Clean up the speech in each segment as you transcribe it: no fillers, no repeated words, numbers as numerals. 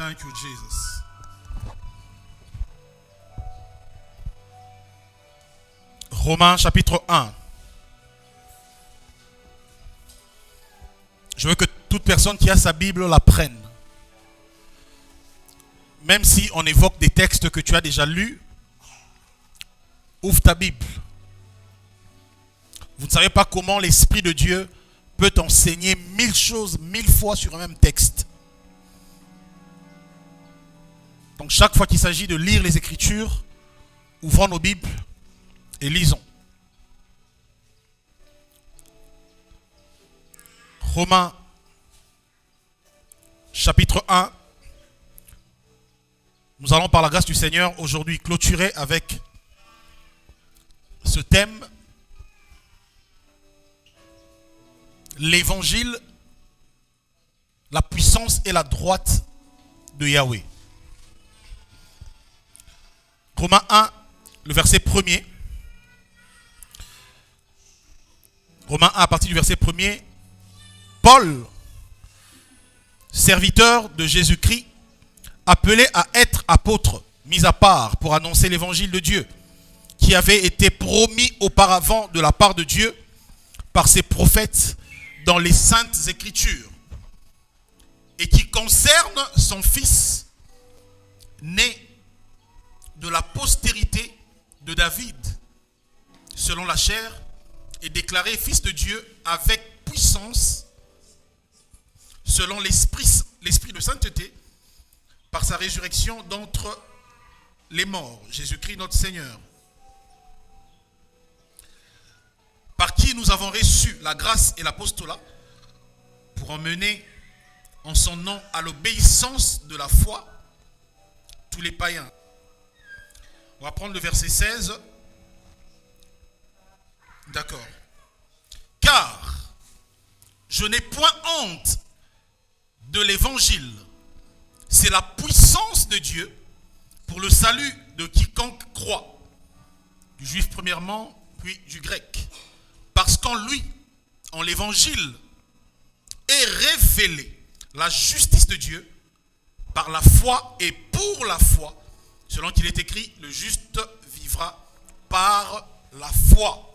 Thank you, Jesus. Romains chapitre 1. Je veux que toute personne qui a sa Bible la prenne. Même si on évoque des textes que tu as déjà lus, ouvre ta Bible. Vous ne savez pas comment l'Esprit de Dieu peut enseigner 1000 choses, 1000 fois sur un même texte. Donc chaque fois qu'il s'agit de lire les Écritures, ouvrons nos Bibles et lisons. Romains chapitre 1. Nous allons par la grâce du Seigneur aujourd'hui clôturer avec ce thème. L'évangile, la puissance et la droite de Yahweh. Romains 1, le verset 1er. Romains 1 à partir du verset 1er. Paul, serviteur de Jésus-Christ, appelé à être apôtre, mis à part pour annoncer l'évangile de Dieu, qui avait été promis auparavant de la part de Dieu par ses prophètes dans les saintes écritures, et qui concerne son fils, né de la postérité de David, selon la chair, et déclaré fils de Dieu avec puissance, selon l'esprit de sainteté, par sa résurrection d'entre les morts, Jésus-Christ notre Seigneur, par qui nous avons reçu la grâce et l'apostolat pour emmener en son nom à l'obéissance de la foi tous les païens. On va prendre le verset 16. D'accord. Car je n'ai point honte de l'évangile. C'est la puissance de Dieu pour le salut de quiconque croit, du juif premièrement, puis du grec. Parce qu'en lui, en l'évangile, est révélée la justice de Dieu par la foi et pour la foi, selon qu'il est écrit, le juste vivra par la foi.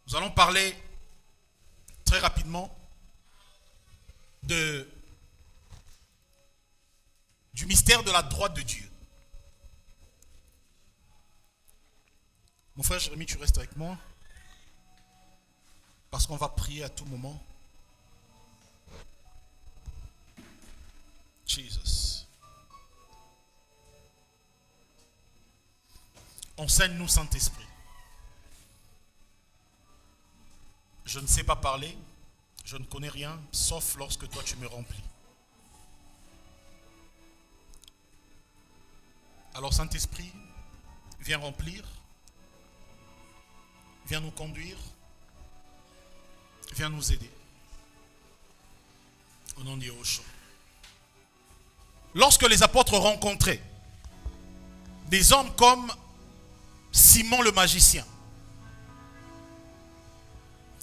Nous allons parler très rapidement du mystère de la droite de Dieu. Mon frère Jérémie, tu restes avec moi parce qu'on va prier à tout moment. Jesus. Enseigne-nous, Saint-Esprit. Je ne sais pas parler, je ne connais rien, sauf lorsque toi tu me remplis. Alors Saint-Esprit, viens remplir, viens nous conduire, viens nous aider. Au nom de Yahushua. Lorsque les apôtres rencontraient des hommes comme Simon le magicien,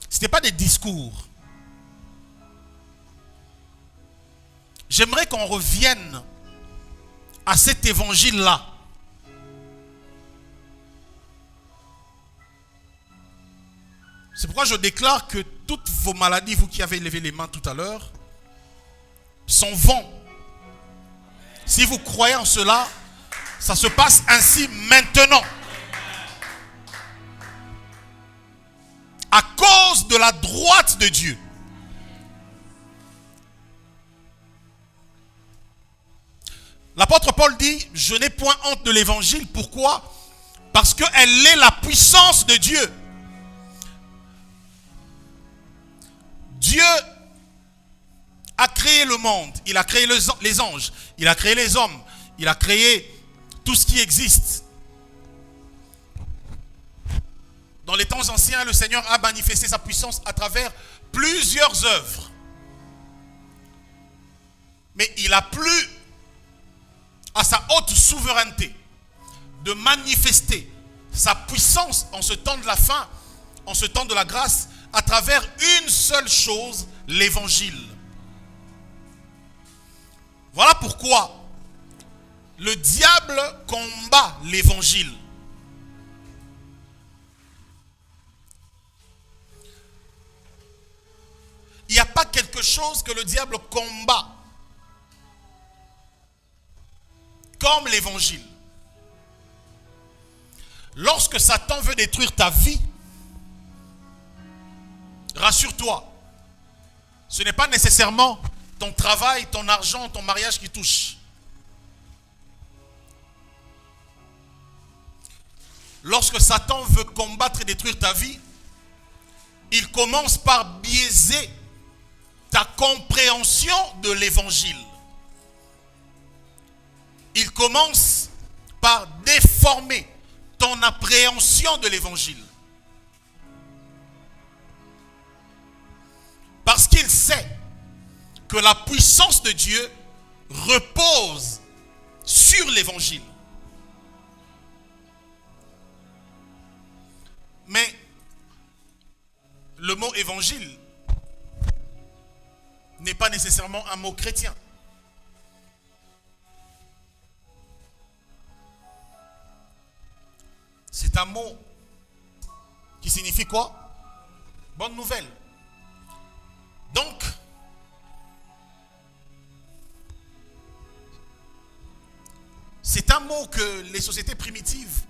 ce n'était pas des discours. J'aimerais qu'on revienne à cet évangile-là. C'est pourquoi je déclare que toutes vos maladies, vous qui avez levé les mains tout à l'heure, sont vaines. Si vous croyez en cela, ça se passe ainsi maintenant. À cause de la droite de Dieu. L'apôtre Paul dit, je n'ai point honte de l'évangile. Pourquoi? Parce qu'elle est la puissance de Dieu. Dieu a créé le monde. Il a créé les anges. Il a créé les hommes. Il a créé tout ce qui existe. Dans les temps anciens, le Seigneur a manifesté sa puissance à travers plusieurs œuvres. Mais il a plu à sa haute souveraineté de manifester sa puissance en ce temps de la fin, en ce temps de la grâce, à travers une seule chose, l'évangile. Voilà pourquoi le diable combat l'évangile. Il n'y a pas quelque chose que le diable combat comme l'évangile. Lorsque Satan veut détruire ta vie, rassure-toi, ce n'est pas nécessairement ton travail, ton argent, ton mariage qui touche. Lorsque Satan veut combattre et détruire ta vie, il commence par biaiser ta compréhension de l'évangile. Il commence par déformer ton appréhension de l'évangile. Parce qu'il sait que la puissance de Dieu repose sur l'évangile. Mais le mot évangile n'est pas nécessairement un mot chrétien. C'est un mot qui signifie quoi? Bonne nouvelle. Donc, c'est un mot que les sociétés primitives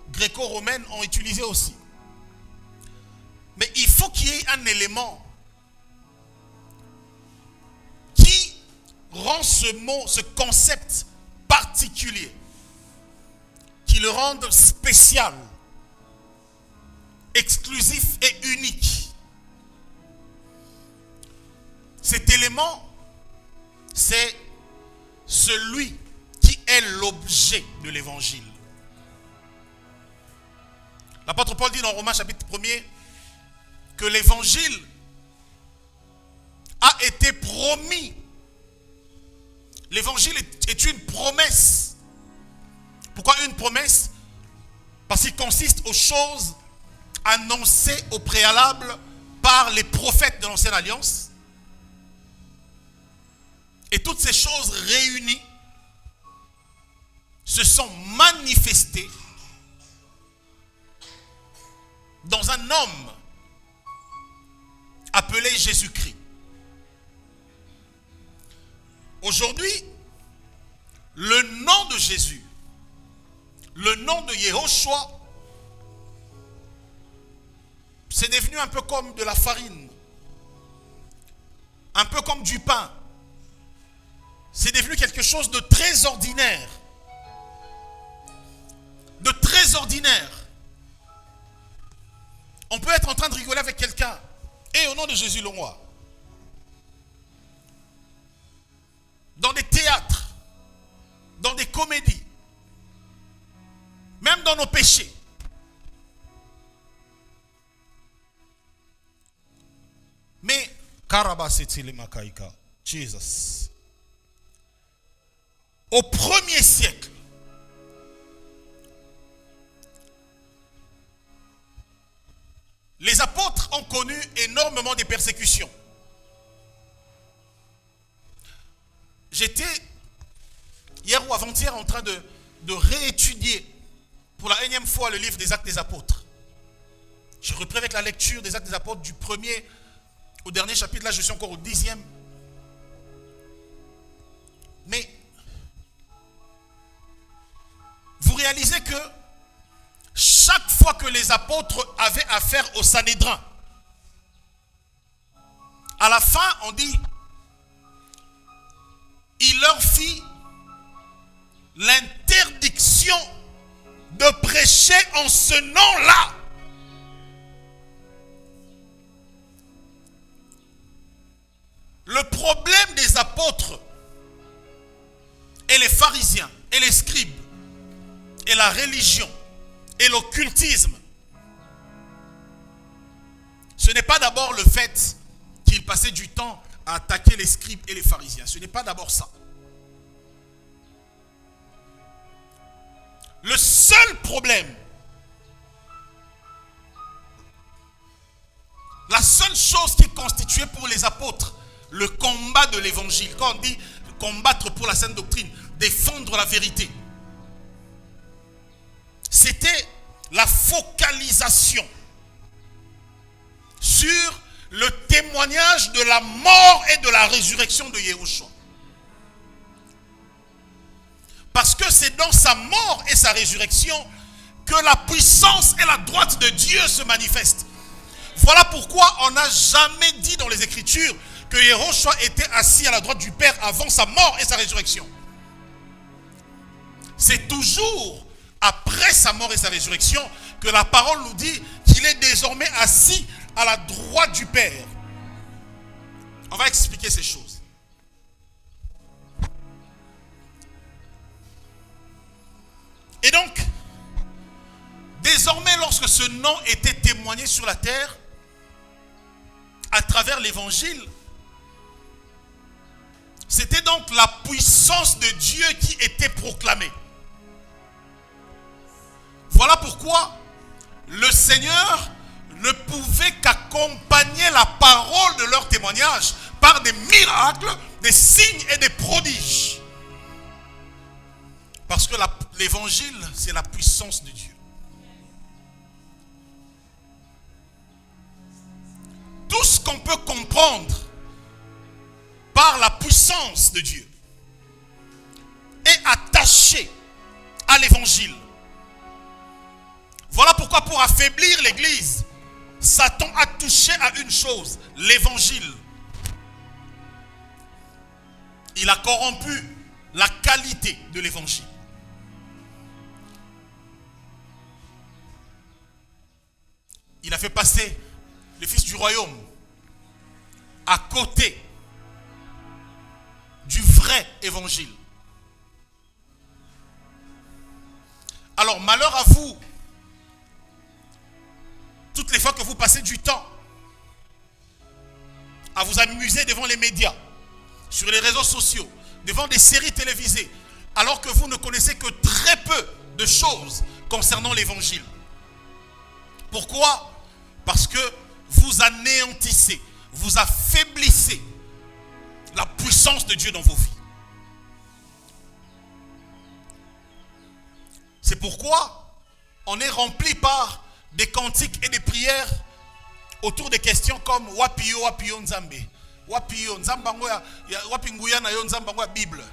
gréco-romaines ont utilisé aussi. Mais il faut qu'il y ait un élément qui rend ce mot, ce concept particulier, qui le rende spécial, exclusif et unique. Cet élément, c'est celui qui est l'objet de l'évangile. L'apôtre Paul dit dans Romains chapitre 1er que l'évangile a été promis. L'évangile est une promesse. Pourquoi une promesse? Parce qu'il consiste aux choses annoncées au préalable par les prophètes de l'Ancienne Alliance. Et toutes ces choses réunies se sont manifestées dans un homme appelé Jésus-Christ. Aujourd'hui, le nom de Jésus, le nom de Yehoshua, c'est devenu un peu comme de la farine, un peu comme du pain. C'est devenu quelque chose de très ordinaire. De très ordinaire. On peut être en train de rigoler avec quelqu'un. Et au nom de Jésus, le roi. Dans des théâtres, dans des comédies, même dans nos péchés. Mais, Jesus. Au 1er siècle, les apôtres ont connu énormément de persécutions. J'étais hier ou avant-hier en train de réétudier pour la énième fois le livre des Actes des Apôtres. J'ai repris avec la lecture des Actes des Apôtres du 1er au dernier chapitre. Là, je suis encore au 10e. Mais vous réalisez que chaque fois que les apôtres avaient affaire au Sanhédrin, à la fin, on dit, il leur fit l'interdiction de prêcher en ce nom-là. Le problème des apôtres et les pharisiens et les scribes et la religion et l'occultisme, ce n'est pas d'abord le fait qu'ils passaient du temps à attaquer les scribes et les pharisiens. Ce n'est pas d'abord ça. Le seul problème, la seule chose qui constituait pour les apôtres le combat de l'évangile. Quand on dit combattre pour la sainte doctrine, défendre la vérité, c'était la focalisation sur le témoignage de la mort et de la résurrection de Yahushua. Parce que c'est dans sa mort et sa résurrection que la puissance et la droite de Dieu se manifestent. Voilà pourquoi on n'a jamais dit dans les Écritures que Yahushua était assis à la droite du Père avant sa mort et sa résurrection. C'est toujours après sa mort et sa résurrection que la parole nous dit qu'il est désormais assis à la droite du Père. On va expliquer ces choses. Et donc, désormais, lorsque ce nom était témoigné sur la terre, à travers l'évangile, c'était donc la puissance de Dieu qui était proclamée. Voilà pourquoi le Seigneur ne pouvait qu'accompagner la parole de leur témoignage par des miracles, des signes et des prodiges. Parce que l'évangile, c'est la puissance de Dieu. Tout ce qu'on peut comprendre par la puissance de Dieu est attaché à l'évangile. Voilà pourquoi pour affaiblir l'église, Satan a touché à une chose, l'évangile. Il a corrompu la qualité de l'évangile. Il a fait passer le fils du royaume à côté du vrai évangile. Alors malheur à vous, toutes les fois que vous passez du temps à vous amuser devant les médias, sur les réseaux sociaux, devant des séries télévisées, alors que vous ne connaissez que très peu de choses concernant l'évangile. Pourquoi? Parce que vous anéantissez, vous affaiblissez la puissance de Dieu dans vos vies. C'est pourquoi on est rempli par des cantiques et des prières autour des questions comme Wapiyo, Wapiyo Nzambe, Wapiyo Nzambango ya Wapinguya na yo Nzambango ya Bible.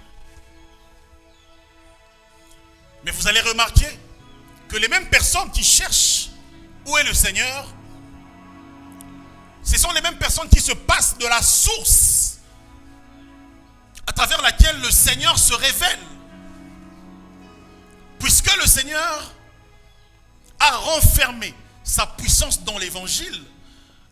Mais vous allez remarquer que les mêmes personnes qui cherchent où est le Seigneur, ce sont les mêmes personnes qui se passent de la source à travers laquelle le Seigneur se révèle. Puisque le Seigneur a renfermé sa puissance dans l'évangile,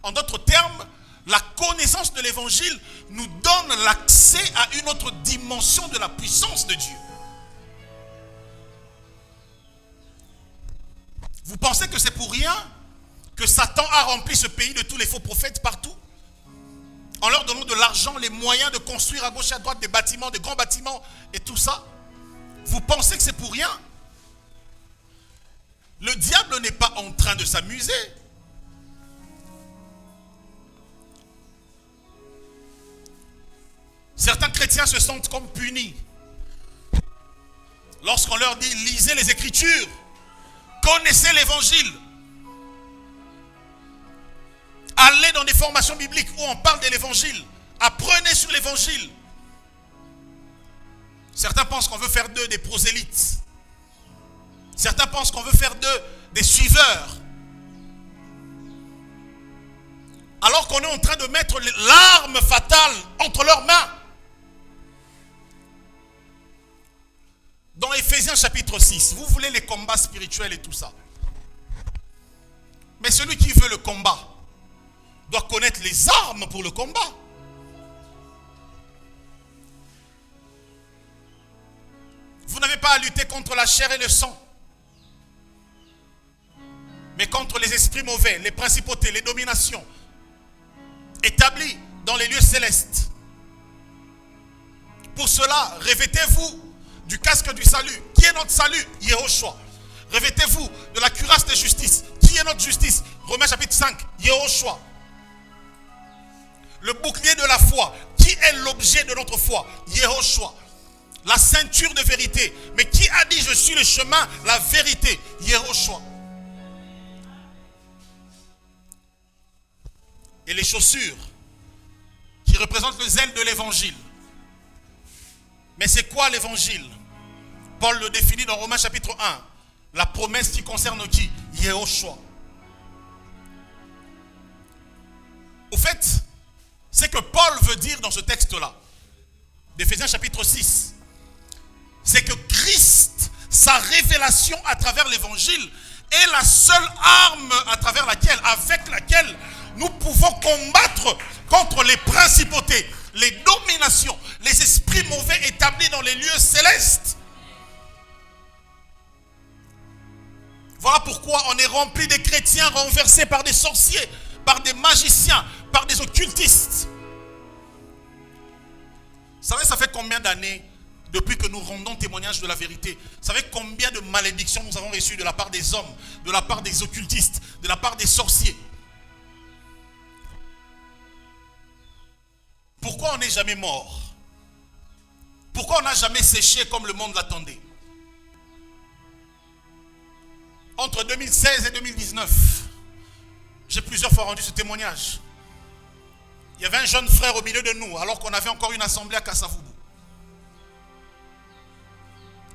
en d'autres termes, la connaissance de l'évangile nous donne l'accès à une autre dimension de la puissance de Dieu. Vous pensez que c'est pour rien que Satan a rempli ce pays de tous les faux prophètes partout, en leur donnant de l'argent, les moyens de construire à gauche et à droite des bâtiments, des grands bâtiments et tout ça? Vous pensez que c'est pour rien? Le diable n'est pas en train de s'amuser. Certains chrétiens se sentent comme punis lorsqu'on leur dit lisez les Écritures, connaissez l'évangile, allez dans des formations bibliques où on parle de l'évangile, apprenez sur l'évangile. Certains pensent qu'on veut faire d'eux des prosélytes. Certains pensent qu'on veut faire d'eux des suiveurs. Alors qu'on est en train de mettre l'arme fatale entre leurs mains. Dans Éphésiens chapitre 6, vous voulez les combats spirituels et tout ça. Mais celui qui veut le combat doit connaître les armes pour le combat. Vous n'avez pas à lutter contre la chair et le sang, mais contre les esprits mauvais, les principautés, les dominations établies dans les lieux célestes. Pour cela, revêtez-vous du casque du salut. Qui est notre salut? Yahushua. Revêtez-vous de la cuirasse de justice. Qui est notre justice? Romains chapitre 5, Yahushua. Le bouclier de la foi. Qui qui est l'objet de notre foi? Yehoshua. La ceinture de vérité. Mais qui a dit je suis le chemin, la vérité? Yehoshua. Et les chaussures qui représentent le zèle de l'évangile. Mais c'est quoi l'évangile? Paul le définit dans Romains chapitre 1. La promesse qui concerne qui? Yehoshua. Au fait, c'est que Paul veut dire dans ce texte-là, d'Éphésiens chapitre 6, c'est que Christ, sa révélation à travers l'évangile, est la seule arme avec laquelle nous pouvons combattre contre les principautés, les dominations, les esprits mauvais établis dans les lieux célestes. Voilà pourquoi on est rempli de chrétiens renversés par des sorciers, par des magiciens, par des occultistes. Vous savez, ça fait combien d'années depuis que nous rendons témoignage de la vérité? Vous savez combien de malédictions nous avons reçues de la part des hommes, de la part des occultistes, de la part des sorciers? Pourquoi on n'est jamais mort? Pourquoi on n'a jamais séché comme le monde l'attendait? Entre 2016 et 2019, j'ai plusieurs fois rendu ce témoignage. Il y avait un jeune frère au milieu de nous, alors qu'on avait encore une assemblée à Kasavubu.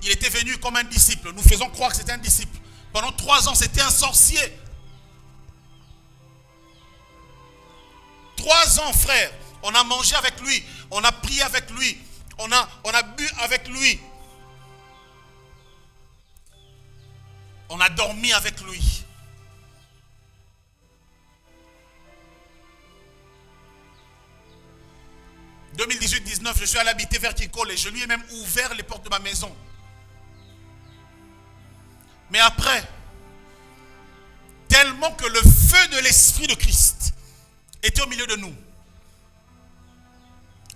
Il était venu comme un disciple. Nous faisons croire que c'était un disciple. Pendant 3 ans, c'était un sorcier. 3 ans, frère. On a mangé avec lui. On a prié avec lui. On a bu avec lui. On a dormi avec lui. En 2018-19, je suis allé habiter vers Kinkole et je lui ai même ouvert les portes de ma maison. Mais après, tellement que le feu de l'Esprit de Christ était au milieu de nous,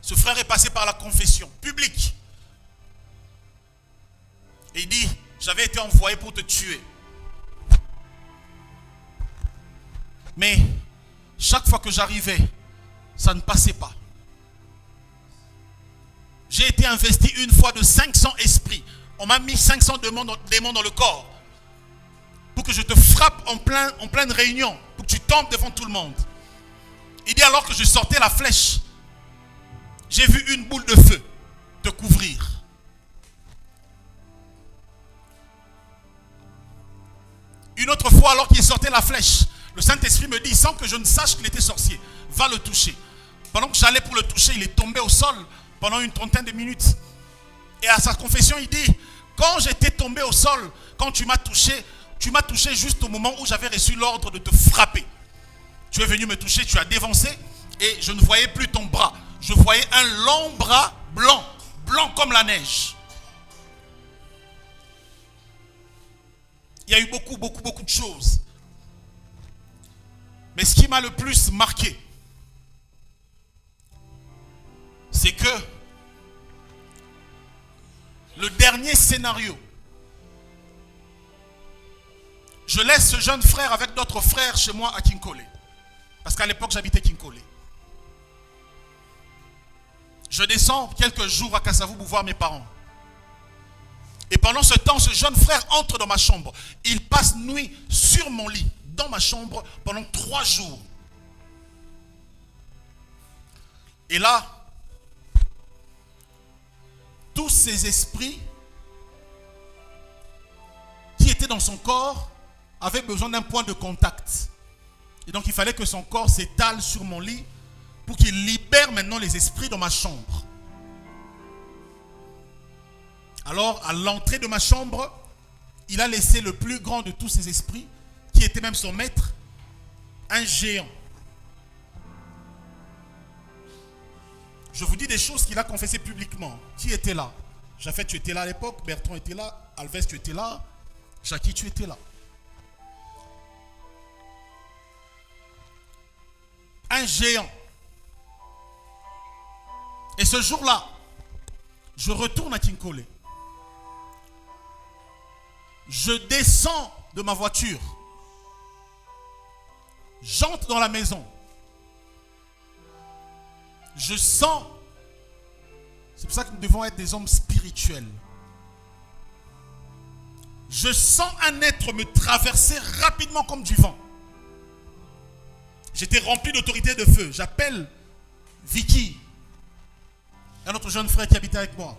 ce frère est passé par la confession publique. Et il dit, j'avais été envoyé pour te tuer. Mais chaque fois que j'arrivais, ça ne passait pas. J'ai été investi une fois de 500 esprits. On m'a mis 500 démons dans le corps. Pour que je te frappe en pleine réunion. Pour que tu tombes devant tout le monde. Il dit alors que je sortais la flèche. J'ai vu une boule de feu te couvrir. Une autre fois alors qu'il sortait la flèche, le Saint-Esprit me dit, sans que je ne sache qu'il était sorcier, va le toucher. Pendant que j'allais pour le toucher, il est tombé au sol pendant une trentaine de minutes. Et à sa confession, il dit, quand j'étais tombé au sol, quand tu m'as touché juste au moment où j'avais reçu l'ordre de te frapper. Tu es venu me toucher, tu as dévancé et je ne voyais plus ton bras. Je voyais un long bras blanc, blanc comme la neige. Il y a eu beaucoup de choses. Mais ce qui m'a le plus marqué, c'est que le dernier scénario, je laisse ce jeune frère avec d'autres frères chez moi à Kinkole. Parce qu'à l'époque, j'habitais Kinkole. Je descends quelques jours à Kasavubu voir mes parents. Et pendant ce temps, ce jeune frère entre dans ma chambre. Il passe nuit sur mon lit, dans ma chambre, pendant 3 jours. Et là, tous ces esprits qui étaient dans son corps avaient besoin d'un point de contact. Et donc il fallait que son corps s'étale sur mon lit pour qu'il libère maintenant les esprits dans ma chambre. Alors à l'entrée de ma chambre, il a laissé le plus grand de tous ces esprits, qui était même son maître, un géant. Je vous dis des choses qu'il a confessées publiquement. Qui était là? Jafet, tu étais là à l'époque. Bertrand était là. Alves, tu étais là. Jackie, tu étais là. Un géant. Et ce jour-là, je retourne à Kinkole. Je descends de ma voiture. J'entre dans la maison. Je sens C'est pour ça que nous devons être des hommes spirituels. Je sens un être me traverser rapidement comme du vent. J'étais rempli d'autorité de feu. J'appelle Vicky, un autre jeune frère qui habitait avec moi.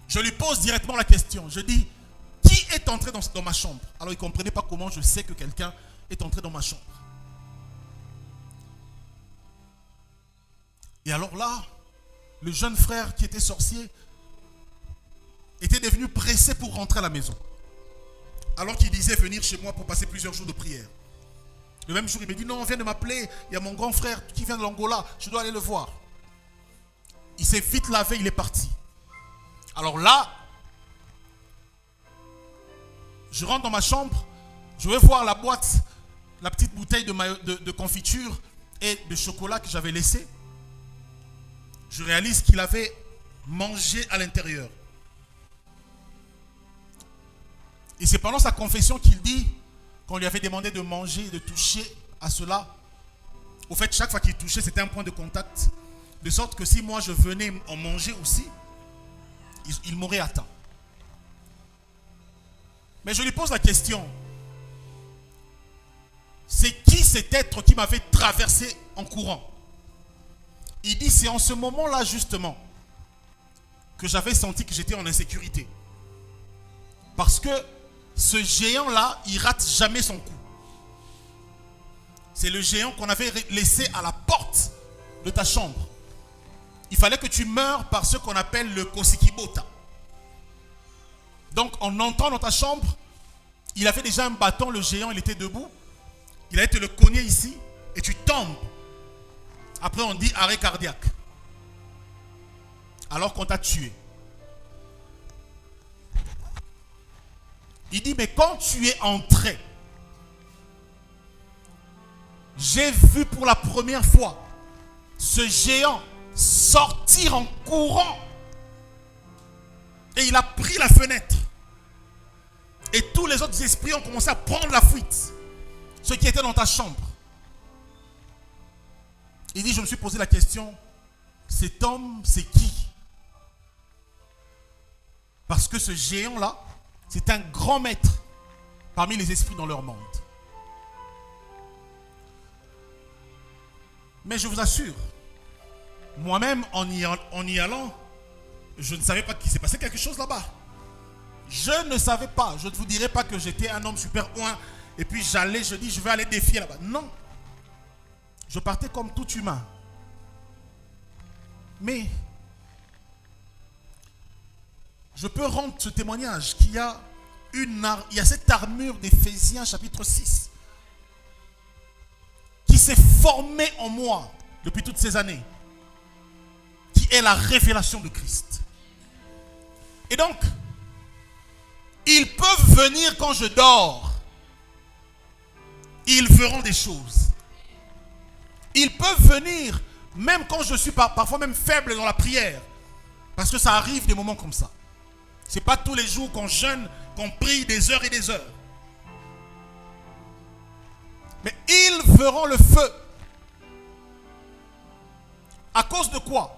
Je lui pose directement la question. Je dis, qui est entré dans ma chambre? Alors il ne comprenait pas comment je sais que quelqu'un est entré dans ma chambre. Et alors là, le jeune frère qui était sorcier était devenu pressé pour rentrer à la maison. Alors qu'il disait venir chez moi pour passer plusieurs jours de prière. Le même jour, il me dit, non, on vient de m'appeler, il y a mon grand frère qui vient de l'Angola, je dois aller le voir. Il s'est vite lavé, il est parti. Alors là, je rentre dans ma chambre, je vais voir la boîte, la petite bouteille de confiture et de chocolat que j'avais laissé. Je réalise qu'il avait mangé à l'intérieur. Et c'est pendant sa confession qu'il dit qu'on lui avait demandé de manger, de toucher à cela. Au fait, chaque fois qu'il touchait, c'était un point de contact. De sorte que si moi je venais en manger aussi, il m'aurait atteint. Mais je lui pose la question. C'est qui cet être qui m'avait traversé en courant? Il dit, c'est en ce moment-là justement que j'avais senti que j'étais en insécurité. Parce que ce géant-là, il rate jamais son coup. C'est le géant qu'on avait laissé à la porte de ta chambre. Il fallait que tu meures par ce qu'on appelle le kosikibota. Donc en entrant dans ta chambre, il avait déjà un bâton, le géant, il était debout. Il allait te le cogner ici et tu tombes. Après on dit arrêt cardiaque. Alors qu'on t'a tué. Il dit, mais quand tu es entré, j'ai vu pour la première fois ce géant sortir en courant. Et il a pris la fenêtre. Et tous les autres esprits ont commencé à prendre la fuite. Ceux qui étaient dans ta chambre. Il dit, je me suis posé la question, cet homme, c'est qui? Parce que ce géant-là, c'est un grand maître parmi les esprits dans leur monde. Mais je vous assure, moi-même, en y allant, je ne savais pas qu'il s'est passé quelque chose là-bas. Je ne savais pas. Je ne vous dirai pas que j'étais un homme super oint et puis je dis, je vais aller défier là-bas. Non. Je partais comme tout humain. Mais je peux rendre ce témoignage qu'il y a cette armure d'Éphésiens chapitre 6 qui s'est formée en moi depuis toutes ces années, qui est la révélation de Christ. Et donc, ils peuvent venir quand je dors. Ils verront des choses. Ils peuvent venir même quand je suis parfois même faible dans la prière. Parce que ça arrive des moments comme ça. Ce n'est pas tous les jours qu'on jeûne, qu'on prie des heures et des heures. Mais ils verront le feu. À cause de quoi?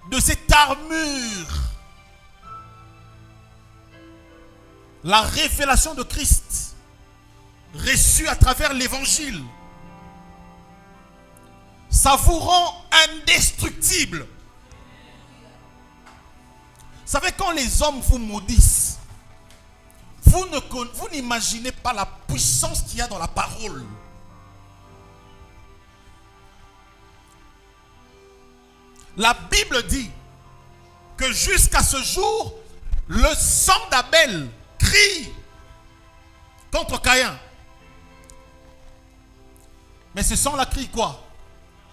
De cette armure. La révélation de Christ, reçue à travers l'évangile, ça vous rend indestructible. Vous savez, quand les hommes vous maudissent, vous n'imaginez pas la puissance qu'il y a dans la parole. La Bible dit que jusqu'à ce jour, le sang d'Abel crie contre Caïn. Mais ce sang-là crie quoi?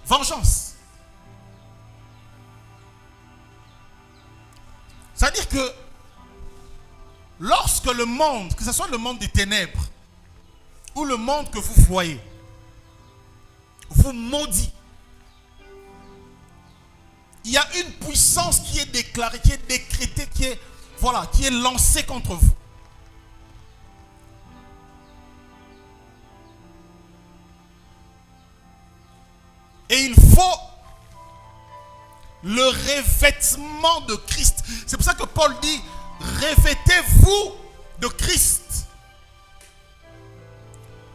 Vengeance. C'est-à-dire que lorsque le monde, que ce soit le monde des ténèbres ou le monde que vous voyez, vous maudit, il y a une puissance qui est déclarée, qui est décrétée, qui est lancée contre vous. Et il faut Le revêtement de Christ. C'est pour ça que Paul dit, revêtez-vous de Christ.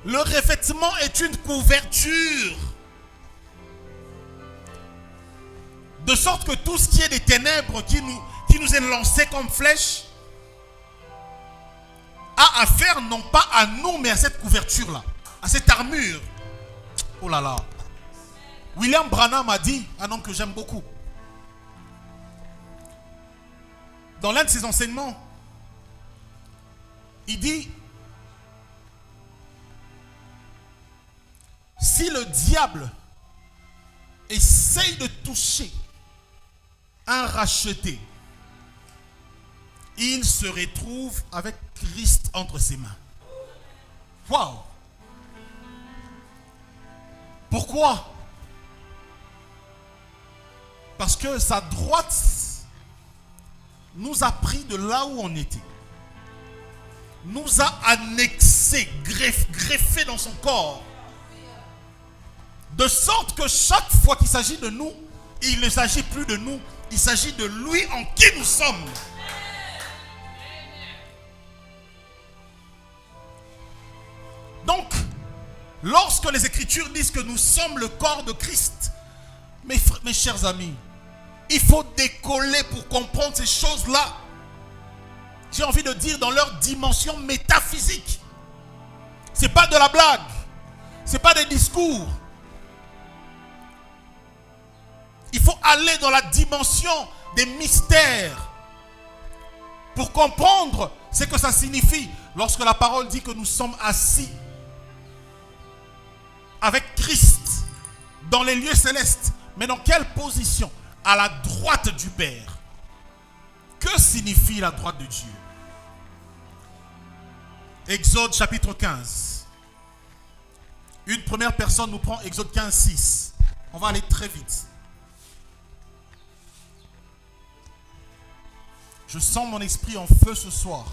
Le revêtement est une couverture. De sorte que tout ce qui est des ténèbres qui nous est lancé comme flèche a affaire non pas à nous mais à cette couverture-là, à cette armure. Oh là là. William Branham a dit, un homme que j'aime beaucoup, dans l'un de ses enseignements, il dit, si le diable essaye de toucher un racheté, il se retrouve avec Christ entre ses mains. Waouh! Pourquoi? Parce que sa droite nous a pris de là où on était. Nous a annexé, greffé dans son corps. De sorte que chaque fois qu'il s'agit de nous, il ne s'agit plus de nous, il s'agit de lui en qui nous sommes. Donc, lorsque les Écritures disent que nous sommes le corps de Christ, mes chers amis, il faut décoller pour comprendre ces choses-là. J'ai envie de dire dans leur dimension métaphysique. Ce n'est pas de la blague. Ce n'est pas des discours. Il faut aller dans la dimension des mystères pour comprendre ce que ça signifie lorsque la parole dit que nous sommes assis avec Christ dans les lieux célestes. Mais dans quelle position? À la droite du Père. Que signifie la droite de Dieu? Exode chapitre 15. Une première personne nous prend Exode 15, 6. On va aller très vite. Je sens mon esprit en feu ce soir.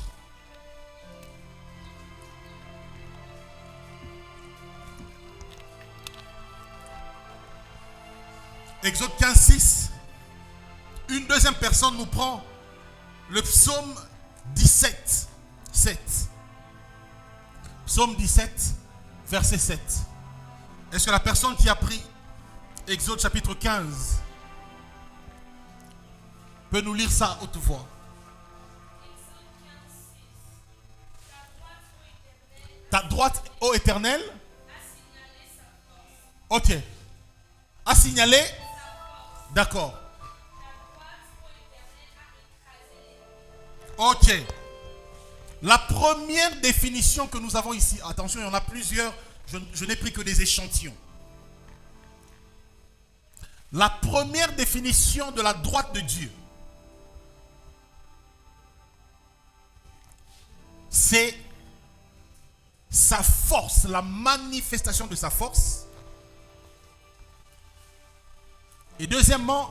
Exode 15, 6. Une deuxième personne nous prend le psaume 17, 7. Psaume 17, verset 7. Est-ce que la personne qui a pris Exode chapitre 15 peut nous lire ça à haute voix? Ta droite, ô Éternel, ok. A signalé. D'accord. Ok. La première définition que nous avons ici, attention, il y en a plusieurs, je n'ai pris que des échantillons. La première définition de la droite de Dieu, c'est sa force, la manifestation de sa force. Et deuxièmement,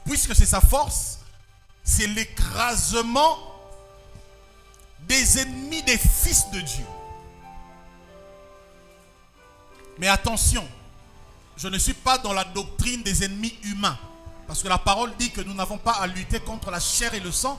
puisque c'est sa force, c'est l'écrasement des ennemis des fils de Dieu. Mais attention, je ne suis pas dans la doctrine des ennemis humains. Parce que la parole dit que nous n'avons pas à lutter contre la chair et le sang.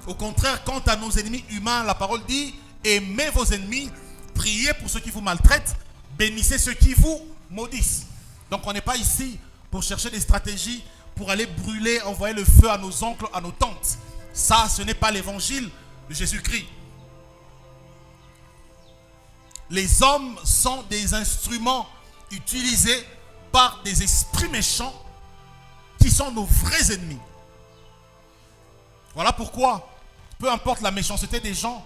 Au contraire, quant à nos ennemis humains, la parole dit, aimez vos ennemis, priez pour ceux qui vous maltraitent, bénissez ceux qui vous maudissent. Donc on n'est pas ici pour chercher des stratégies, pour aller brûler, envoyer le feu à nos oncles, à nos tantes. Ça, ce n'est pas l'évangile de Jésus-Christ. Les hommes sont des instruments utilisés par des esprits méchants qui sont nos vrais ennemis. Voilà pourquoi, peu importe la méchanceté des gens,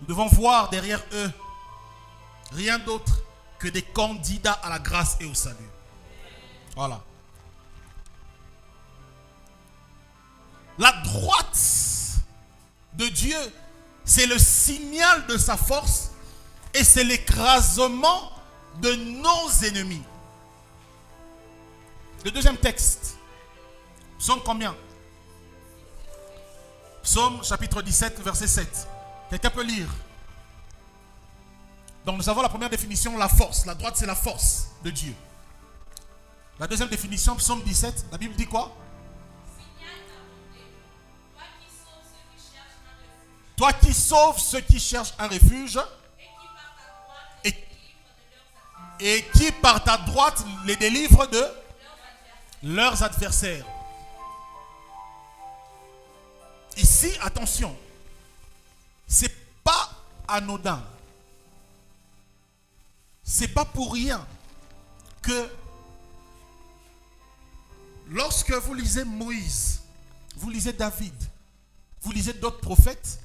nous devons voir derrière eux rien d'autre que des candidats à la grâce et au salut. Voilà. La droite de Dieu, c'est le signal de sa force et c'est l'écrasement de nos ennemis. Le deuxième texte, psaume combien? Psaume chapitre 17, verset 7. Quelqu'un peut lire? Donc nous avons la première définition, la force. La droite, c'est la force de Dieu. La deuxième définition, psaume 17, la Bible dit quoi? Toi qui sauves ceux qui cherchent un refuge et qui par ta droite les délivre de leurs adversaires. Ici, attention, c'est pas anodin. C'est pas pour rien que lorsque vous lisez Moïse, vous lisez David, vous lisez d'autres prophètes,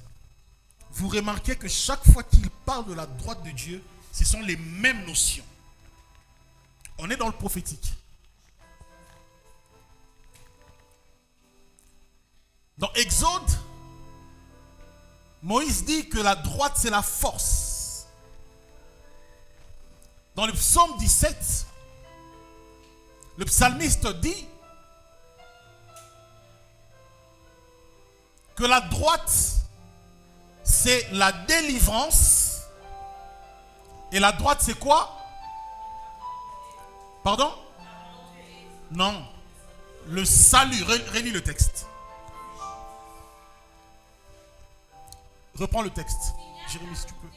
vous remarquez que chaque fois qu'ils parlent de la droite de Dieu, ce sont les mêmes notions. On est dans le prophétique. Dans Exode, Moïse dit que la droite c'est la force. Dans le psaume 17, le psalmiste dit que la droite c'est la délivrance. Et la droite c'est quoi? Pardon? Non. Le salut. Relis le texte. Reprends le texte. Jérémie, si tu peux.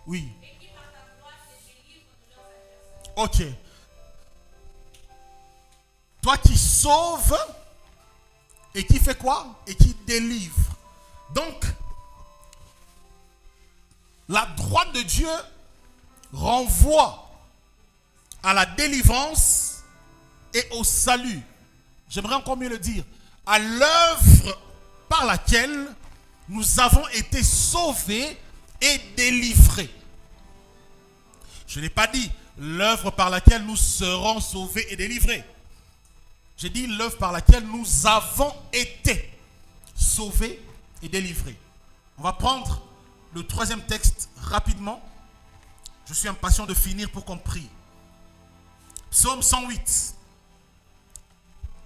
Oui. Ok. Toi qui sauves et qui fait quoi? Et qui délivre. Donc, la droite de Dieu renvoie à la délivrance et au salut. J'aimerais encore mieux le dire. À l'œuvre par laquelle nous avons été sauvés et délivrés. Je n'ai pas dit l'œuvre par laquelle nous serons sauvés et délivrés. J'ai dit l'œuvre par laquelle nous avons été sauvés et délivrés. On va prendre le troisième texte rapidement. Je suis impatient de finir pour qu'on prie. Psaume 108.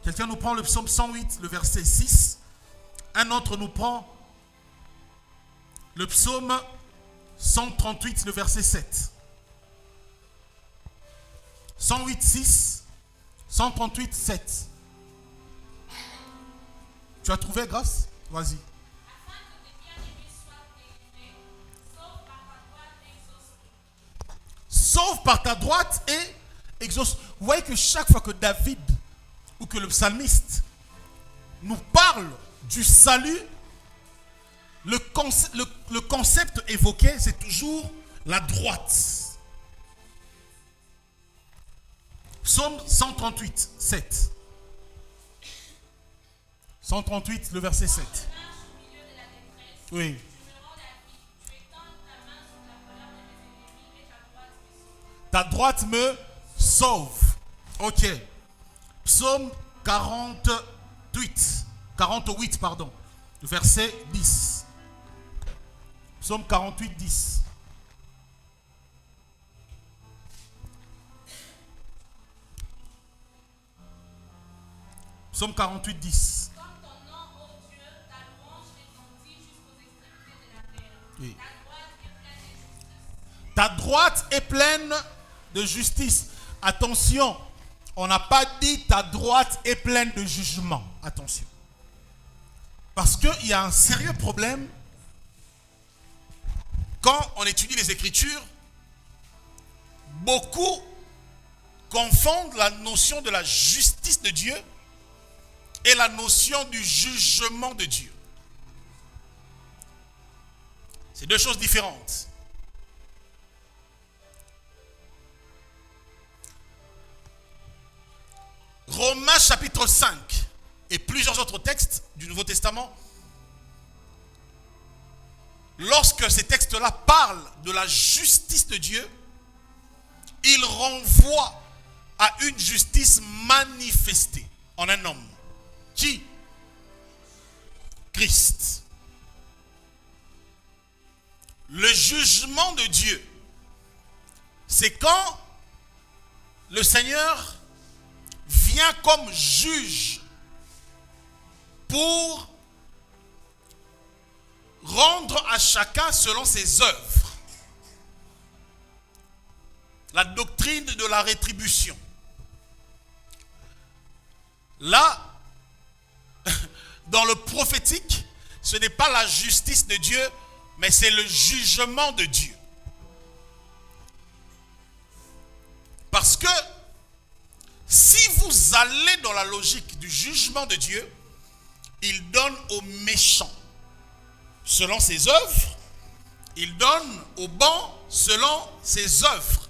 Quelqu'un nous prend le psaume 108, le verset 6. Un autre nous prend le psaume 138, le verset 7. 108, 6. 138, 7. Tu as trouvé, Grâce? Vas-y. Sauve par ta droite et exauce. Vous voyez que chaque fois que David ou que le psalmiste nous parle du salut, le concept évoqué, c'est toujours la droite. Psaume 138, 7. 138, le verset 7. Oui. Ta droite me sauve. Ok. Psaume 48, pardon. Verset 10. Psaume 48, 10. Psaume 48, 10. Comme ton nom, ô Dieu, ta louange retentit jusqu'aux extrémités de la terre. Oui. Ta droite est pleine Ta droite est pleine de justice. de justice. Attention, on n'a pas dit ta droite est pleine de jugement. Attention. Parce qu'il y a un sérieux problème quand on étudie les Écritures. Beaucoup confondent la notion de la justice de Dieu et la notion du jugement de Dieu. C'est deux choses différentes. Romains chapitre 5 et plusieurs autres textes du Nouveau Testament, lorsque ces textes-là parlent de la justice de Dieu, ils renvoient à une justice manifestée en un homme. Qui? Christ. Le jugement de Dieu, c'est quand le Seigneur vient comme juge pour rendre à chacun selon ses œuvres. la doctrine de la rétribution. Là, dans le prophétique, ce n'est pas la justice de Dieu, mais c'est le jugement de Dieu. Parce que si vous allez dans la logique du jugement de Dieu, il donne aux méchants selon ses œuvres, il donne aux bons selon ses œuvres.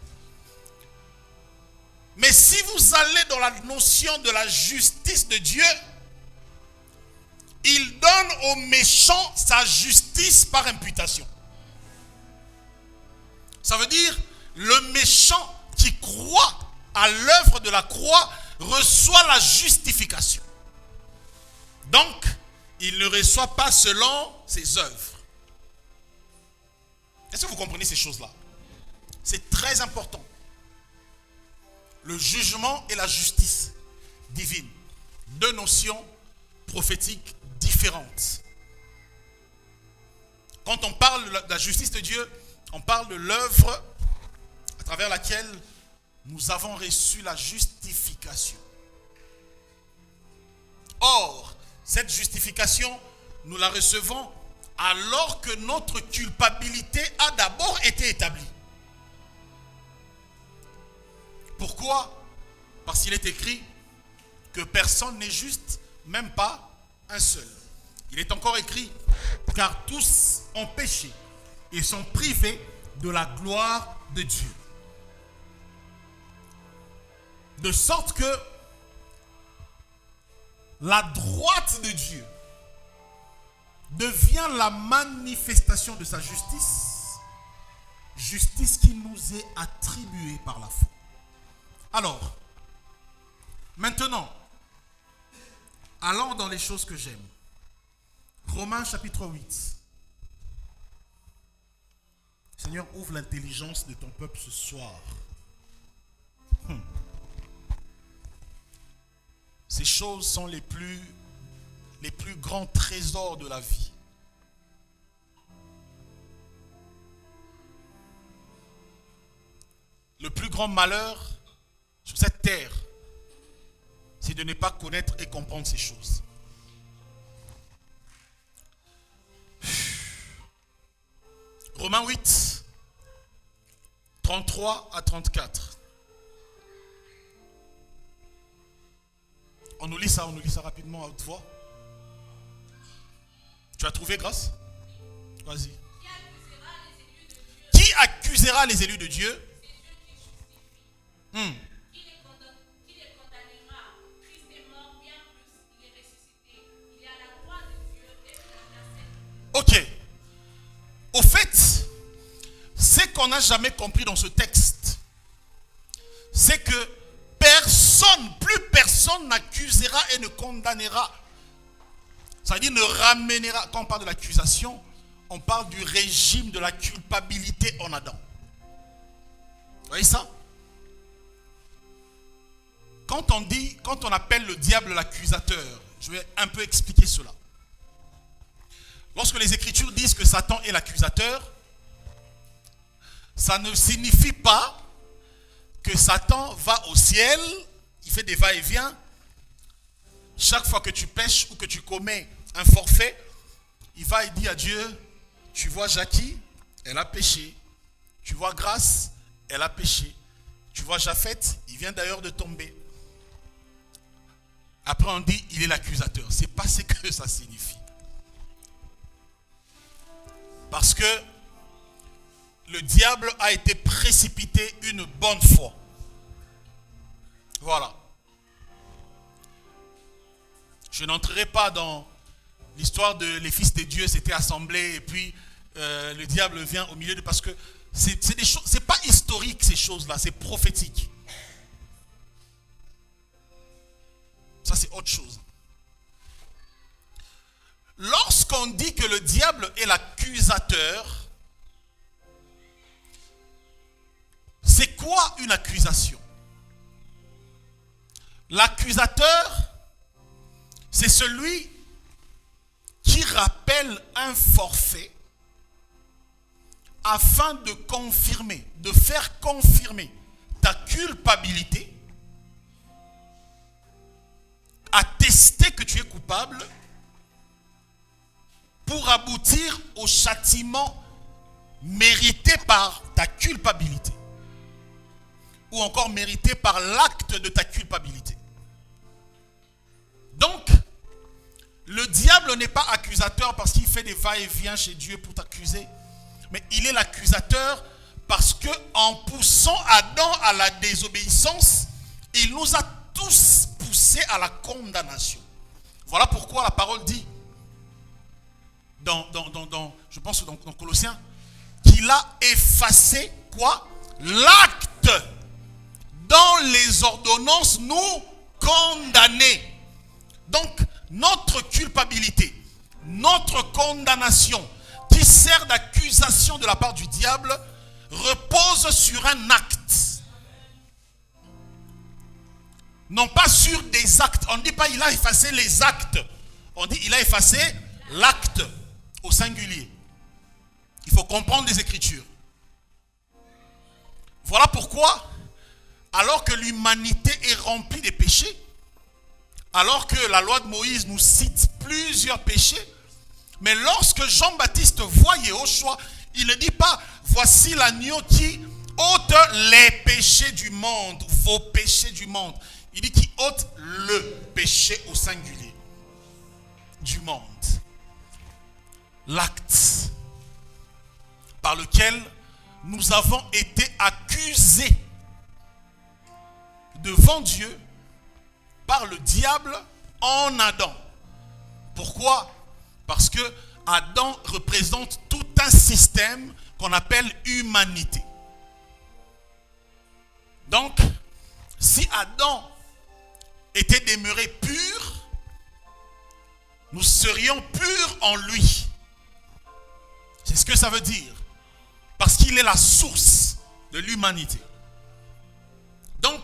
Mais si vous allez dans la notion de la justice de Dieu, il donne aux méchants sa justice par imputation. Ça veut dire, le méchant qui croit à l'œuvre de la croix reçoit la justification. Donc, il ne reçoit pas selon ses œuvres. Est-ce que vous comprenez ces choses-là? C'est très important. Le jugement et la justice divine. Deux notions prophétiques différentes. Quand on parle de la justice de Dieu, on parle de l'œuvre à travers laquelle nous avons reçu la justification. Or, cette justification, nous la recevons alors que notre culpabilité a d'abord été établie. Pourquoi? Parce qu'il est écrit que personne n'est juste, même pas un seul. Il est encore écrit, car tous ont péché et sont privés de la gloire de Dieu. De sorte que la droite de Dieu devient la manifestation de sa justice, justice qui nous est attribuée par la foi. Alors, maintenant, allons dans les choses que j'aime. Romains chapitre 8. Seigneur, ouvre l'intelligence de ton peuple ce soir. Ces choses sont les plus grands trésors de la vie. Le plus grand malheur sur cette terre, c'est de ne pas connaître et comprendre ces choses. Romains 8, 33 à 34. On nous lit ça rapidement à haute voix. Tu as trouvé grâce? Vas-y. Qui accusera les élus de Dieu? Qui les condamnera? Christ est mort, bien plus, il est ressuscité. Il est à la droite de Dieu et il intercède. Ok. Au fait, ce qu'on n'a jamais compris dans ce texte, c'est que plus personne n'accusera et ne condamnera. Ça veut dire ne ramènera. Quand on parle de l'accusation, on parle du régime de la culpabilité en Adam. Vous voyez ça? Quand on appelle le diable l'accusateur, je vais un peu expliquer cela. Lorsque les Écritures disent que Satan est l'accusateur, ça ne signifie pas que Satan va au ciel, il fait des va-et-vient. Chaque fois que tu pêches ou que tu commets un forfait, il va et dit à Dieu, tu vois Jackie, elle a péché. Tu vois Grâce, elle a péché. Tu vois Japhet, il vient d'ailleurs de tomber. Après on dit, il est l'accusateur. C'est pas ce que ça signifie. Parce que le diable a été précipité une bonne fois. Voilà. Je n'entrerai pas dans l'histoire de les fils de Dieu s'étaient assemblés et puis le diable vient au milieu de... Parce que c'est des choses, c'est pas historique ces choses-là, c'est prophétique. Ça c'est autre chose. Lorsqu'on dit que le diable est l'accusateur, c'est quoi une accusation? L'accusateur, c'est celui qui rappelle un forfait afin de confirmer, de faire confirmer culpabilité, attester que tu es coupable pour aboutir au châtiment mérité par ta culpabilité ou encore mérité par l'acte de ta culpabilité. Donc, le diable n'est pas accusateur parce qu'il fait des va-et-vient chez Dieu pour t'accuser, mais il est l'accusateur parce que en poussant Adam à la désobéissance, il nous a tous poussés à la condamnation. Voilà pourquoi la parole dit je pense dans Colossiens, qu'il a effacé quoi? L'acte dans les ordonnances nous condamner. Donc, notre culpabilité, notre condamnation, qui sert d'accusation de la part du diable, repose sur un acte. Non pas sur des actes. On ne dit pas il a effacé les actes. On dit il a effacé l'acte au singulier. Il faut comprendre les Écritures. Voilà pourquoi, alors que l'humanité est remplie des péchés, alors que la loi de Moïse nous cite plusieurs péchés, mais lorsque Jean-Baptiste voit Yehoshua, il ne dit pas « Voici l'agneau qui ôte les péchés du monde, vos péchés du monde ». Il dit qu'il ôte le péché au singulier du monde. L'acte par lequel nous avons été accusés devant Dieu par le diable en Adam. Pourquoi? Parce que Adam représente tout un système qu'on appelle humanité. Donc, si Adam était demeuré pur, nous serions purs en lui. C'est ce que ça veut dire. Parce qu'il est la source de l'humanité. Donc,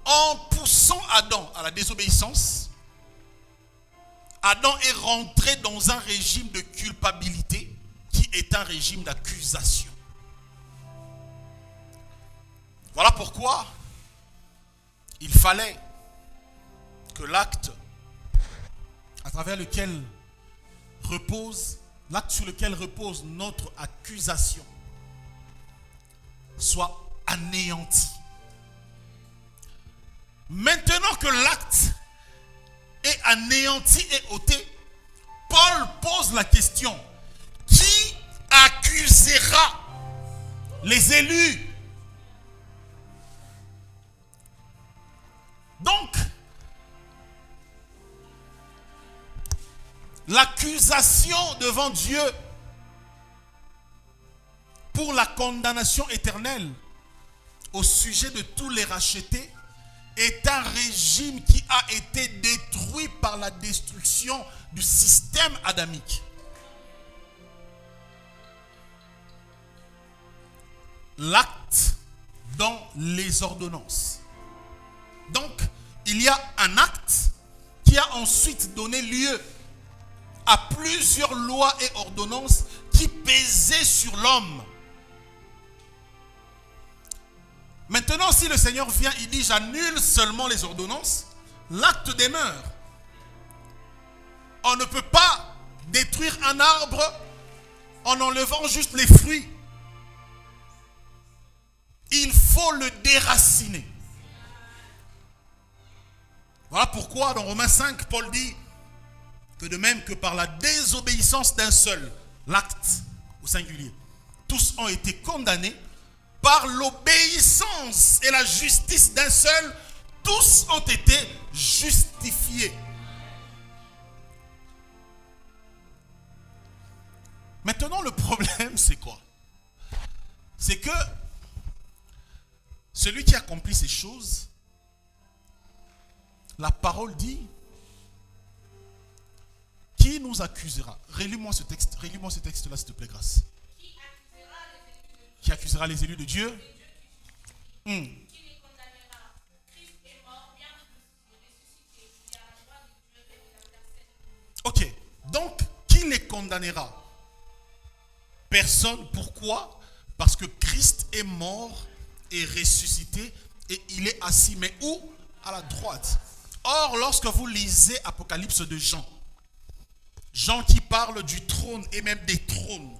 en poussant Adam à la désobéissance, Adam est rentré dans un régime de culpabilité qui est un régime d'accusation. Voilà pourquoi il fallait que l'acte à travers lequel repose, l'acte sur lequel repose notre accusation soit anéanti. Maintenant que l'acte est anéanti et ôté, Paul pose la question: qui accusera les élus? Donc, l'accusation devant Dieu pour la condamnation éternelle au sujet de tous les rachetés est un régime qui a été détruit par la destruction du système adamique. L'acte dans les ordonnances. Donc, il y a un acte qui a ensuite donné lieu à plusieurs lois et ordonnances qui pesaient sur l'homme. Maintenant, si le Seigneur vient, il dit j'annule seulement les ordonnances, l'acte demeure. On ne peut pas détruire un arbre en enlevant juste les fruits. Il faut le déraciner. Voilà pourquoi dans Romains 5, Paul dit que de même que par la désobéissance d'un seul, l'acte au singulier, tous ont été condamnés. Par l'obéissance et la justice d'un seul, tous ont été justifiés. Maintenant, le problème, c'est quoi? C'est que celui qui accomplit ces choses, la parole dit, qui nous accusera? Relis-moi ce texte-là, s'il te plaît, grâce. Qui accusera les élus de Dieu? Qui les condamnera? Christ est mort, bien plus ressuscité. Il y a la joie de Dieu et la personne. Ok, donc qui les condamnera? Personne. Pourquoi? Parce que Christ est mort est ressuscité et il est assis. Mais où? À la droite. Or, lorsque vous lisez Apocalypse de Jean, Jean qui parle du trône et même des trônes,